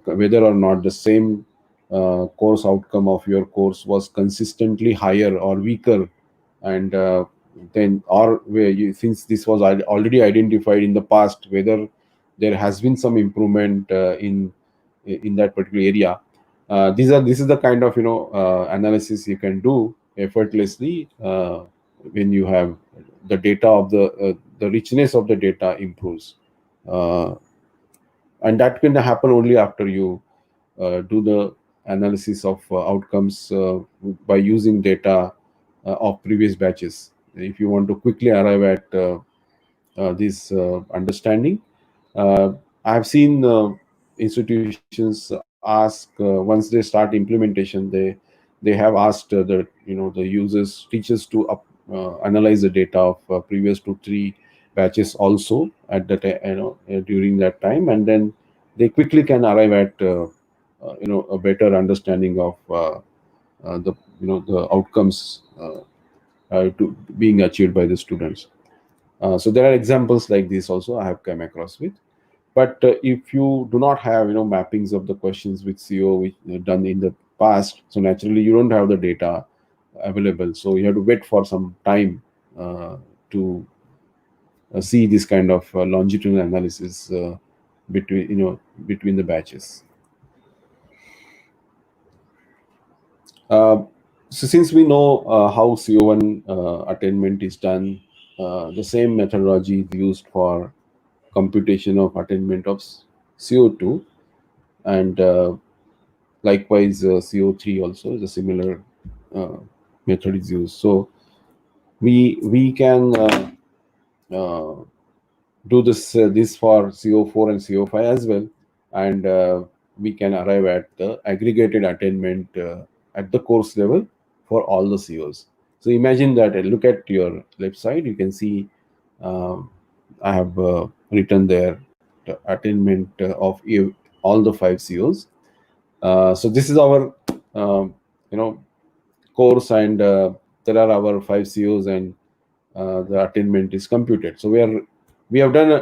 whether or not the same course outcome of your course was consistently higher or weaker, and then or where you, since this was already identified in the past, whether there has been some improvement in that particular area. This is the kind of analysis you can do effortlessly when you have the data of the richness of the data improves, uh, and that can happen only after you do the analysis of outcomes by using data of previous batches. If you want to quickly arrive at this understanding, uh, I have seen institutions ask once they start implementation, they have asked the users teachers to analyze the data of previous 2 3 batches also at that during that time, and then they quickly can arrive at a better understanding of the the outcomes to being achieved by the students. So there are examples like this also I have come across with. But if you do not have mappings of the questions with CO which done in the past, so naturally you don't have the data available. So you have to wait for some time to see this kind of longitudinal analysis between the batches. Uh, so since we know how CO1 attainment is done, the same methodology is used for computation of attainment of CO2, and likewise CO3 also is a similar uh, method is used. So we can uh, do this for CO4 and CO5 as well, and we can arrive at the aggregated attainment at the course level for all the COs. So imagine that, look at your left side, you can see um, I have written there the attainment of all the 5 COs. So this is our you know course, and there are our 5 COs, and the attainment is computed. So we have done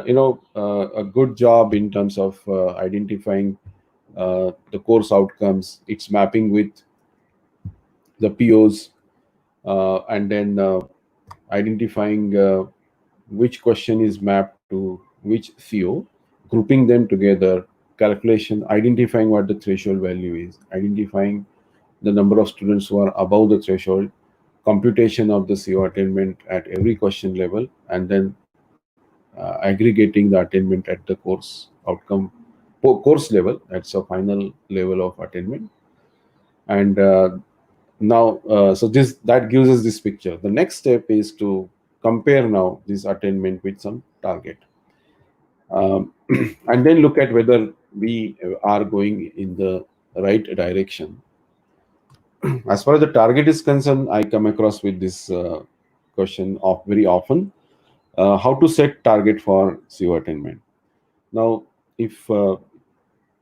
a good job in terms of identifying the course outcomes, its mapping with the POs, and then identifying which question is mapped to which CO, grouping them together, calculation, identifying what the threshold value is, identifying the number of students who are above the threshold, computation of the CO attainment at every question level, and then aggregating the attainment at the course level. That's a final level of attainment. And now, so this that gives us this picture. The next step is to compare now this attainment with some target, um, and then look at whether we are going in the right direction. As far as the target is concerned, I come across with this question of very often: how to set target for CO attainment. Now, if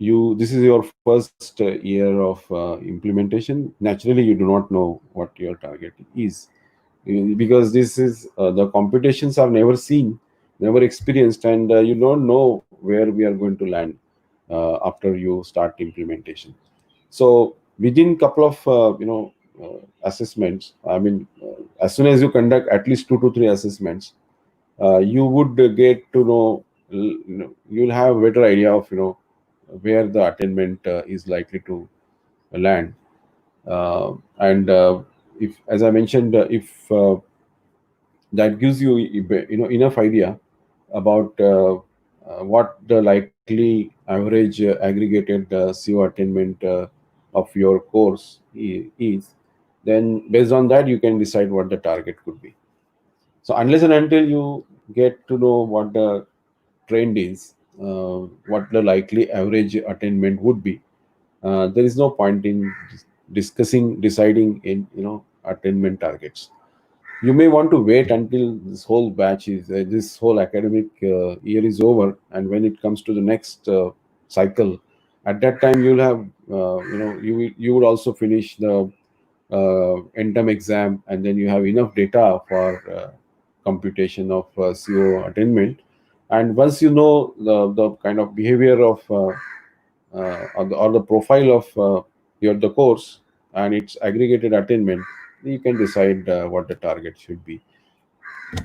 you this is your first year of implementation, naturally you do not know what your target is. Because this is the computations are never seen, never experienced, and you don't know where we are going to land after you start implementation. So within couple of assessments, I mean, as soon as you conduct at least 2 to 3 assessments, you would get to know, you'll have a better idea of where the attainment is likely to land. And if, as I mentioned, if that gives you enough idea about what the likely average aggregated CO attainment of your course is, then based on that you can decide what the target could be. So unless and until you get to know what the trend is, what the likely average attainment would be, there is no point in deciding in attainment targets. You may want to wait until this whole batch is this whole academic year is over, and when it comes to the next cycle, at that time you'll have you would also finish the end term exam, and then you have enough data for computation of CO attainment. And once you know the kind of behavior of or the profile of your the course and its aggregated attainment, you can decide what the target should be.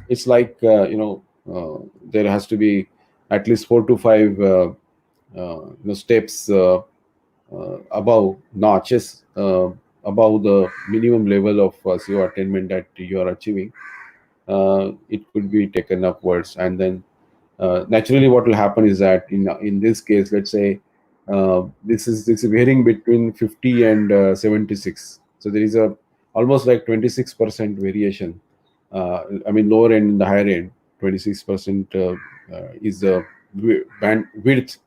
It's like there has to be at least 4 to 5 steps above notches above the minimum level of CO attainment that you are achieving. It could be taken upwards, and then naturally what will happen is that in this case, let's say this is varying between 50 and 76. So there is a almost like 26% variation. I mean, lower end and the higher end, 26% is the band width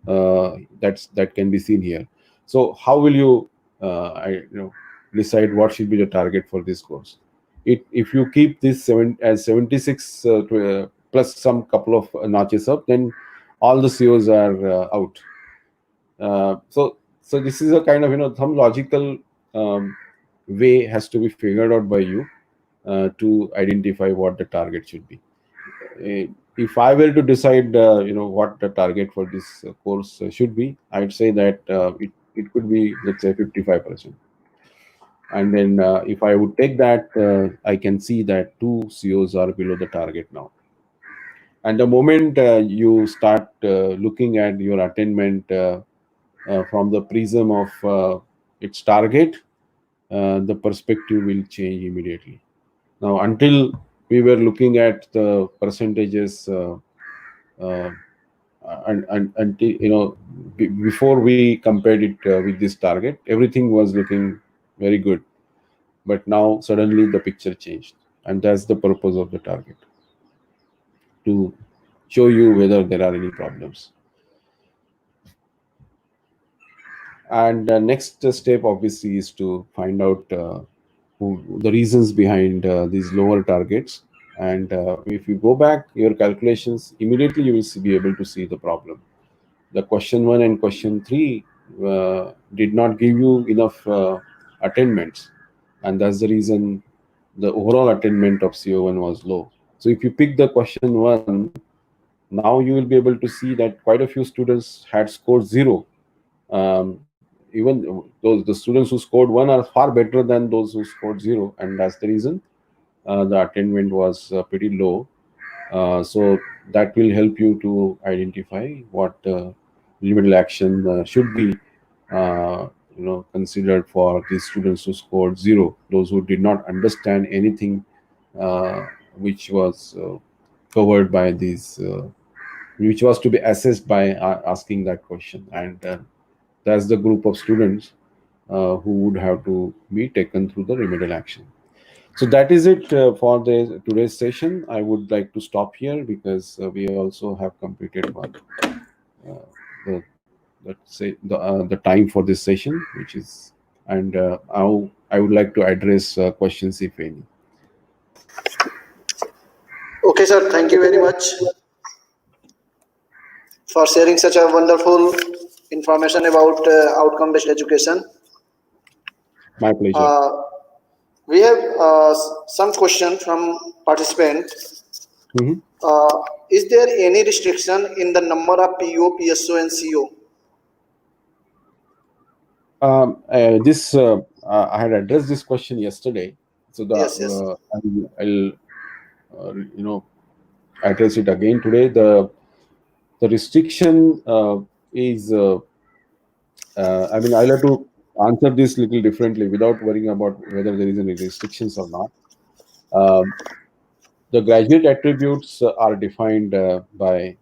that can be seen here. So how will you decide what should be the target for this course? If you keep this 76 plus some couple of notches up, then all the COs are out. So this is a kind of some logical um, way has to be figured out by you to identify what the target should be. If I were to decide, what the target for this course should be, I'd say that it could be, let's say, 55%. And then if I would take that, I can see that 2 COs are below the target now. And the moment you start looking at your attainment from the prism of its target, the perspective will change immediately. Now, until we were looking at the percentages, uh, and until before we compared it with this target, everything was looking very good. But now suddenly the picture changed, and that's the purpose of the target, to show you whether there are any problems. And the next step obviously is to find out the reasons behind these lower targets. And if you go back your calculations, immediately you will be able to see the problem. The question 1 and question 3 did not give you enough attainments, and that's the reason the overall attainment of CO1 was low. So if you pick the question 1, now you will be able to see that quite a few students had scored 0. Even the students who scored 1 are far better than those who scored 0, and that's the reason the attainment was pretty low. So that will help you to identify what remedial action should be considered for these students who scored 0, those who did not understand anything which was covered by these which was to be assessed by asking that question. And that's the group of students who would have to be taken through the remedial action. So that is it for the today's session. I would like to stop here because we also have completed the let's say the time for this session, which is, and I would like to address questions if any. Okay, sir. Thank you very much for sharing such a wonderful information about outcome-based education. My pleasure. Uh, we have some question from participant. Mhm. Is there any restriction in the number of PO, PSO, and CO? This I had addressed this question yesterday, so Yes, yes. I'll address it again today. The restriction is I mean, I'll have to answer this little differently without worrying about whether there is any restrictions or not. Um, the graduate attributes are defined by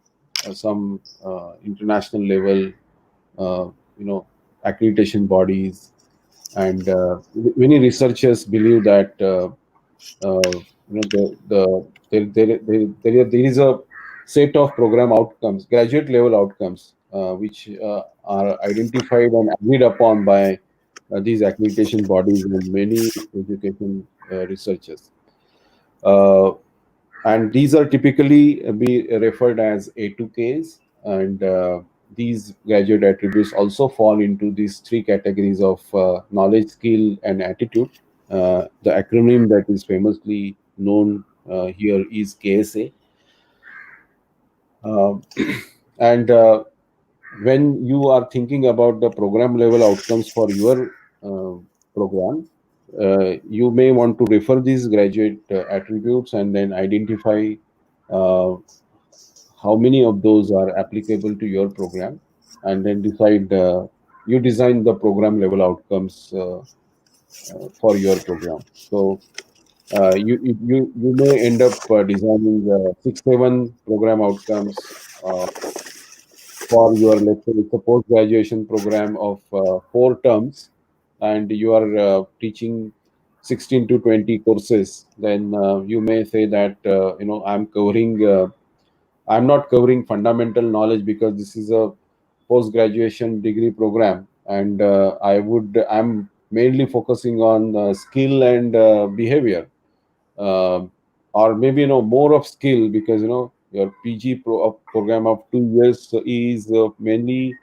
some international level, uh, you know, accreditation bodies, and many researchers believe that there is a set of program outcomes, graduate level outcomes, which are identified and agreed upon by these accreditation bodies and many education researchers. Uh, and these are typically be referred as A2Ks. And these graduate attributes also fall into these three categories of knowledge, skill, and attitude. The acronym that is famously known here is KSA. Um, and when you are thinking about the program level outcomes for your program, you may want to refer these graduate attributes and then identify uh, how many of those are applicable to your program, and then decide you design the program level outcomes for your program. So you may end up designing 6 7 program outcomes for your, let's say it's a post graduation program of 4 terms, and you are teaching 16 to 20 courses. Then you may say that I'm not covering fundamental knowledge because this is a post graduation degree program, and I'm mainly focusing on skill and behavior. um, or maybe more of skill, because your program of 2 years is mainly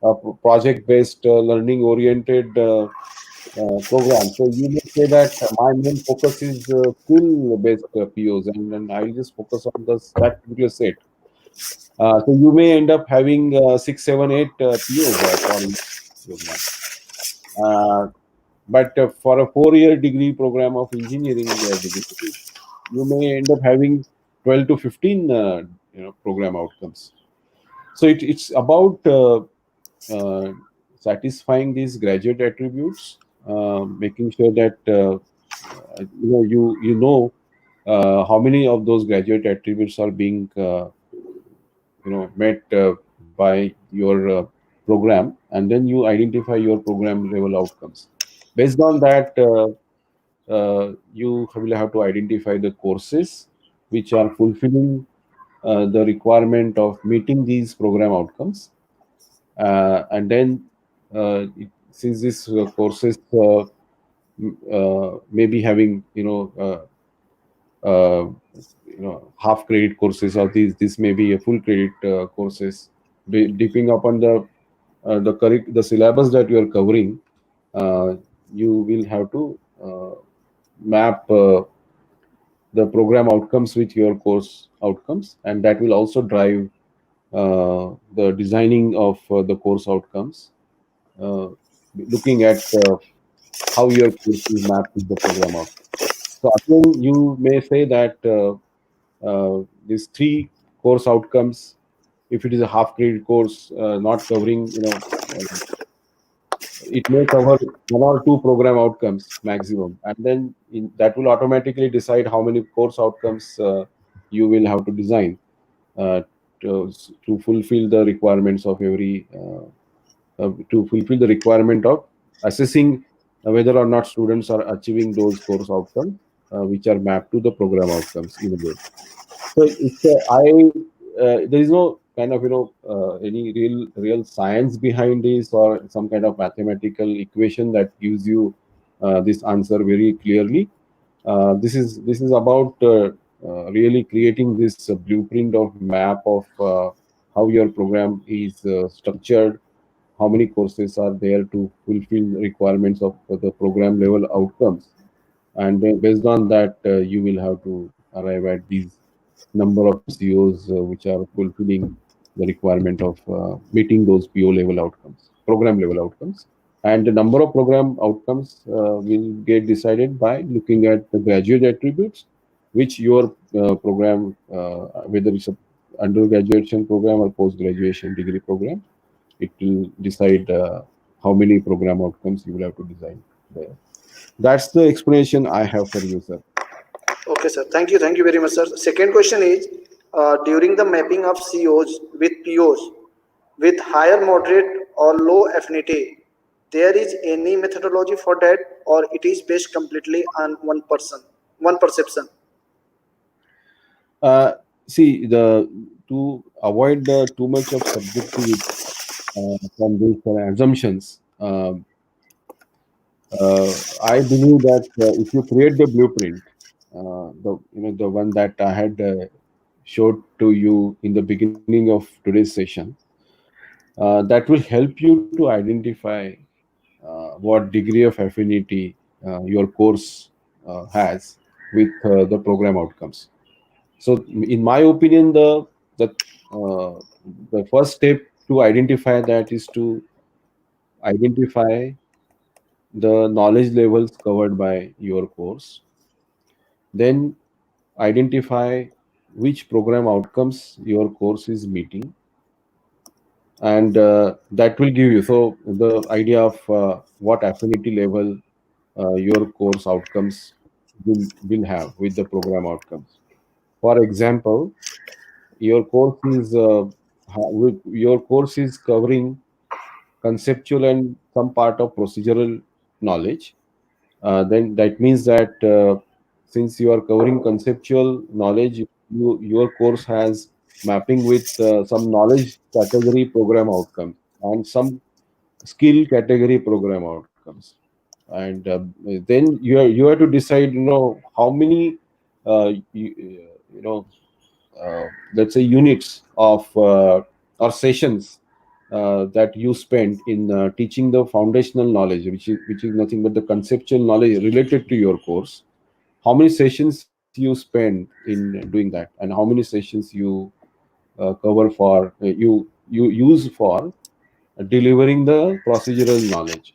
a project based learning oriented program. So you may say that my main focus is skill based POs, and I'll just focus on that particular set. So you may end up having 6 7 8 POs for each program. uh, but for a 4 year degree program of engineering degree, you may end up having 12 to 15 program outcomes. So it's about satisfying these graduate attributes, making sure that how many of those graduate attributes are being met by your program, and then you identify your program level outcomes. Based on that, you will have to identify the courses which are fulfilling the requirement of meeting these program outcomes. And then since these courses may be having half credit courses, or this may be a full credit courses, depending upon the syllabus that you are covering. uh, you will have to map the program outcomes with your course outcomes, and that will also drive the designing of the course outcomes, uh, looking at how your course is mapped with the program outcome. So again, you may say that these three course outcomes, if it is a half credit course, not covering, it may cover one or two program outcomes maximum, and then that will automatically decide how many course outcomes you will have to design uh, to fulfill the requirements of every to fulfill the requirement of assessing whether or not students are achieving those course outcomes which are mapped to the program outcomes in a way. So there is no kind of any real science behind this, or some kind of mathematical equation that gives you this answer very clearly. This is about really creating this blueprint of map of how your program is structured, how many courses are there to fulfill requirements of the program level outcomes, and then based on that you will have to arrive at these number of COs which are fulfilling the requirement of meeting those PO level outcomes, program level outcomes. And the number of program outcomes will get decided by looking at the graduate attributes, which your program, whether it's a undergraduation program or post graduation degree program, it will decide how many program outcomes you will have to design there. That's the explanation I have for you, sir. Okay, sir. Thank you very much, sir. Second question is, during the mapping of COs with POs with higher, moderate, or low affinity, there is any methodology for that, or it is based completely on one perception? Uh, See, to avoid too much of subjectivity from these assumptions, I believe that if you create the blueprint, the one that I had showed to you in the beginning of today's session, that will help you to identify what degree of affinity your course has with the program outcomes. So, in my opinion, uh, the first step to identify that is to identify the knowledge levels covered by your course. Then identify which program outcomes your course is meeting, and that will give you so the idea of what affinity level your course outcomes will have with the program outcomes. For example, your course is your course is covering conceptual and some part of procedural knowledge. Then that means that since you are covering conceptual knowledge, your course has mapping with some knowledge category program outcomes and some skill category program outcomes. And then you have to decide, how many you know let's say units of or sessions that you spend in teaching the foundational knowledge, which is nothing but the conceptual knowledge related to your course. How many sessions you spend in doing that, and how many sessions you cover for you use for delivering the procedural knowledge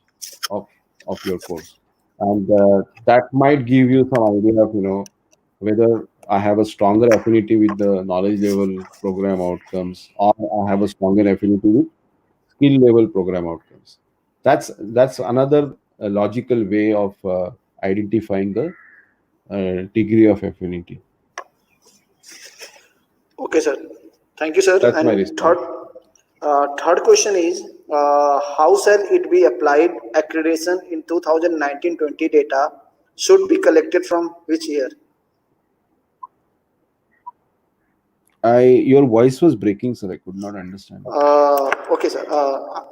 of your course. And that might give you some idea of whether I have a stronger affinity with the knowledge level program outcomes, or I have a stronger affinity with skill level program outcomes. That's another logical way of identifying the degree of affinity. Okay, sir. Thank you, sir. That's my And response. third question is, how shall it be applied? Accreditation in 2019-20 data should be collected from which year? I Your voice was breaking, sir. I could not understand. Okay, sir.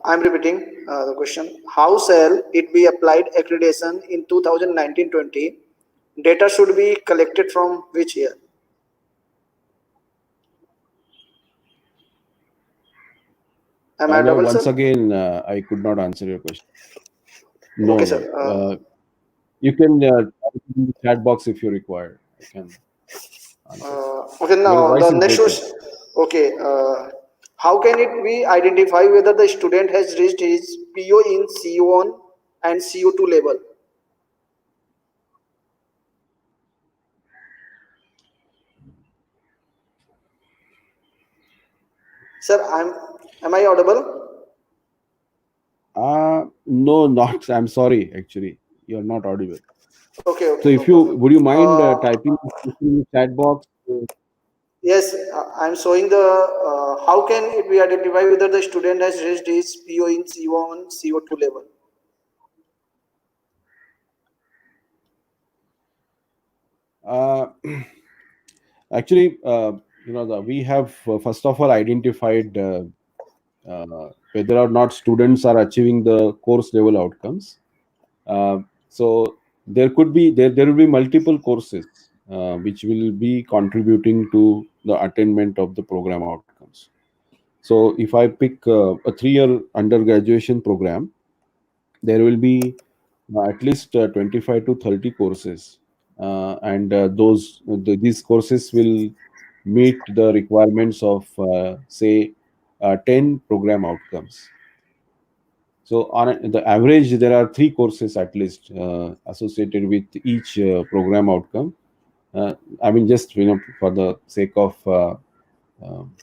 I'm repeating the question. How shall it be applied? Accreditation in 2019-20 data should be collected from which year? Am I No, audible, once sir? again, I could not answer your question. Okay, No, sir. no. You can type it in the chat box if you require. I can answer. Okay, Your now the voice is next breaking. question. Okay, how can it be identify whether the student has reached his PO in CO1 and CO2 level? Sir, am I audible? No, not. I'm sorry. Actually, you're not audible. Okay, So, okay, no if you problem. would you mind Uh, typing in the chat box? yes, I'm showing the how can it be identify whether the student has reached his PO in CO1, CO2 level? Uh, Actually, we have first of all identified whether or not students are achieving the course level outcomes. So there will be multiple courses which will be contributing to the attainment of the program outcomes. So if I pick a 3-year undergraduation program, there will be at least 25 to 30 courses, and these courses will meet the requirements of say 10 program outcomes. So the average, there are 3 courses at least associated with each program outcome. I mean, just for the sake of um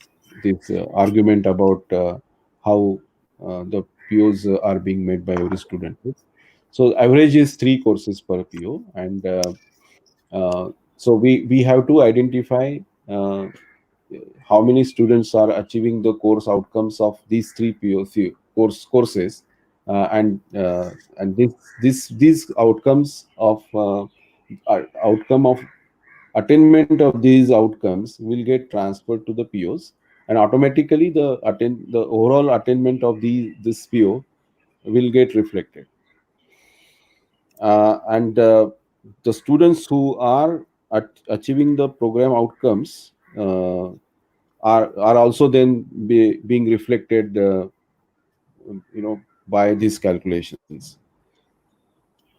this argument about how the POs are being made by every student. So average is 3 courses per PO, and so we have to identify uh, how many students are achieving the course outcomes of these 3 courses, and these outcomes of outcome of attainment of these outcomes will get transferred to the POs, and automatically the overall attainment of this PO will get reflected. And the students who are achieving the program outcomes are also then being reflected, by these calculations.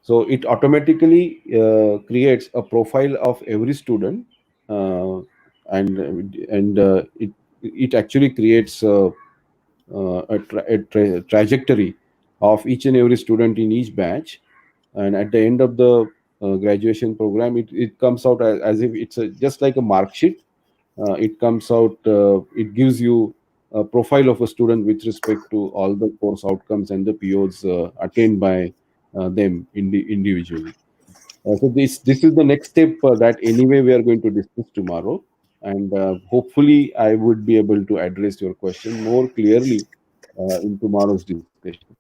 So it automatically creates a profile of every student, uh, and it actually creates a trajectory of each and every student in each batch. And at the end of the graduation program, it comes out as if it's just like a mark sheet. It comes out, it gives you a profile of a student with respect to all the course outcomes and the POs attained by them individually. So this is the next step that anyway we are going to discuss tomorrow, and hopefully I would be able to address your question more clearly in tomorrow's discussion.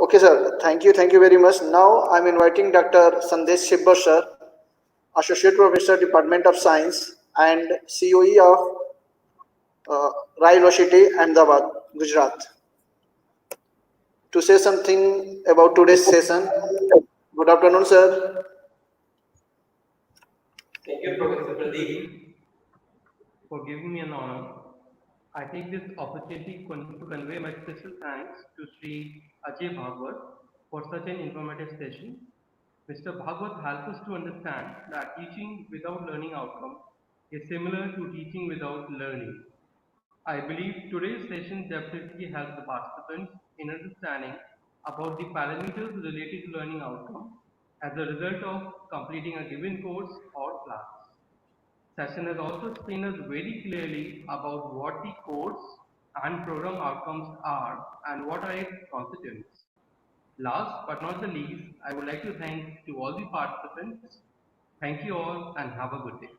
Okay, sir. Thank you very much. Now I'm inviting Dr. Sandesh Shibbar, sir, Associate Professor, Department of Science, and COE of Rai University, Ahmedabad, Gujarat, to say something about today's session. Good afternoon, sir. Thank you, Professor Pradeep, for giving me an honor. I take this opportunity to convey my special thanks to Sri Ajay Bhagwat for such an informative session. Mr. Bhagwat helps us to understand that teaching without learning outcome is similar to teaching without learning. I believe today's session definitely helps the participants in understanding about the parameters related to learning outcome as a result of completing a given course or class. Session has also explained us very clearly about what the course and program outcomes are and what are its constituents. Last but not the least, I would like to thank to all the participants. Thank you all and have a good day.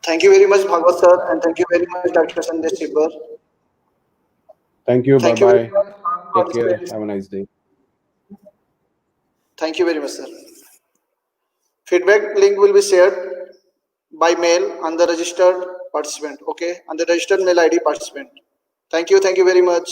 Thank you very much, Bhagwat, sir, and thank you very much, Dr. Sandesh Shibbar. Thank you. Bye Thank you very bye. much, Take care. participants. Have a nice day. Thank you very much, sir. Feedback link will be shared by mail on the registered participant. Okay, on the registered mail ID participant. Thank you very much.